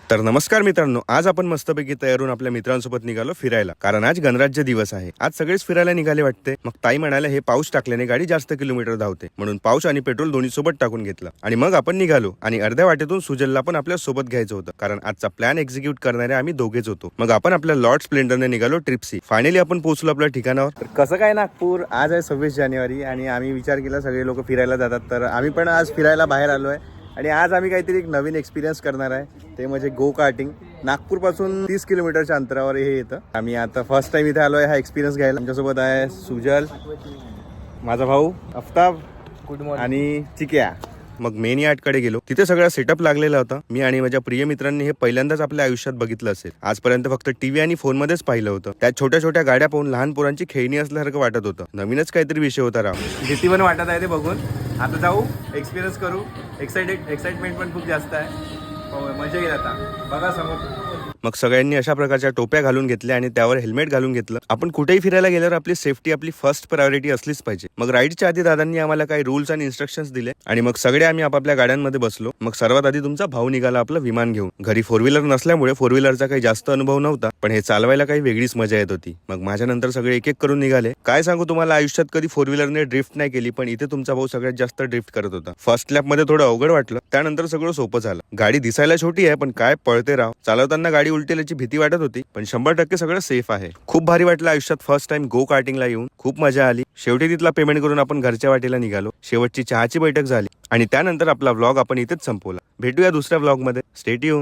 तर नमस्कार मित्रांनो, आज आपण मस्तपैकी तयार होऊन आपल्या मित्रांसोबत निघालो फिरायला. कारण आज गणराज्य दिवस आहे. आज सगळेच फिरायला निघाले वाटते. मग ताई म्हणाले हे पाऊस टाकल्याने गाडी जास्त किलोमीटर धावते, म्हणून पाऊस आणि पेट्रोल दोन्ही सोबत टाकून घेतलं आणि मग आपण निघालो. आणि अर्ध्या वाटेतून सुजलला पण आपल्या सोबत घ्यायचं होतं, कारण आजचा प्लॅन एक्झिक्यूट करणारे आम्ही दोघेच होतो. मग आपण आपल्या लॉर्ड स्प्लेंडरने निघालो ट्रिपसी. फायनली आपण पोहोचलो आपल्या ठिकाणावर. तर कसं काय नागपूर, आज आहे 26 जानेवारी आणि आम्ही विचार केला सगळे लोक फिरायला जातात, तर आम्ही पण आज फिरायला बाहेर आलो आहे. आणि आज आम्ही काहीतरी एक नवीन एक्सपिरियन्स करणार आहे, ते म्हणजे गो कार्टिंग. नागपूरपासून 30 किलोमीटरच्या अंतरावर हे येतं. आम्ही आता फर्स्ट टाइम इथे आलोय हा एक्सपिरियन्स घ्यायला. आमच्यासोबत आहे सुजल, माझा भाऊ आफ्ताब, गुड मॉर्निंग आणि चिक्या. मग मेन यार्डकडे गेलो. तिथे सगळा सेटअप लागलेला होता. मी आणि माझ्या प्रिय मित्रांनी हे पहिल्यांदाच आपल्या आयुष्यात बघितलं असेल. आजपर्यंत फक्त टीव्ही आणि फोन मध्येच पाहिलं होतं. त्यात छोट्या छोट्या गाड्या पाहून लहान पोरांची खेळणी असल्यासारखं वाटत होतं. नवीनच काहीतरी विषय होता राव. भीती पण वाटत आहे ते बघून. आता जाऊ, एक्सपिरियन्स करू. एक्साइटमेंट पण खूप जास्त आहे. मजा येईल आता, बघा समोर. मग सगळ्यांनी अशा प्रकारच्या टोप्या घालून घेतल्या आणि त्यावर हेल्मेट घालून घेतलं. आपण कुठेही फिरायला गेल्यावर आपली सेफ्टी आपली फर्स्ट प्रायोरिटी असलीच पाहिजे. मग राईडच्या आधी दादांनी आम्हाला काही रूल्स आणि इन्स्ट्रक्शन्स दिले आणि मग सगळे आम्ही आपापल्या गाड्यांमध्ये बसलो. मग सर्वात आधी तुमचा भाऊ निघाला आपलं विमान घेऊन. घरी फोर व्हीलर नसल्यामुळे फोर व्हीलरचा काही जास्त अनुभव नव्हता, पण हे चालवायला काही वेगळीच मजा येत होती. मग माझ्या नंतर सगळे एक एक करून निघाले. काय सांगू तुम्हाला, आयुष्यात कधी फोर व्हीलरने ड्रिफ्ट नाही केली, पण इथे तुमचा भाऊ सगळ्यात जास्त ड्रिफ्ट करत होता. फर्स्ट लॅप मध्ये थोडं अवघड वाटलं, त्यानंतर सगळं सोपं झालं. गाडी दिसायला छोटी आहे, पण काय पळते राव. चालवताना गाडी उलटेल याची भीती वाटत होती, पण 100% सगळं सेफ आहे. खूप भारी वाटलं आयुष्यात फर्स्ट टाइम गो कार्टिंगला येऊन. खूप मजा आली. शेवटी तिथला पेमेंट करून आपण घरच्या वाटेला निघालो. शेवटची चहाची बैठक झाली आणि त्यानंतर आपला व्लॉग आपण इथेच संपवला. भेटूया दुसऱ्या व्लॉग मध्ये. Stay tune.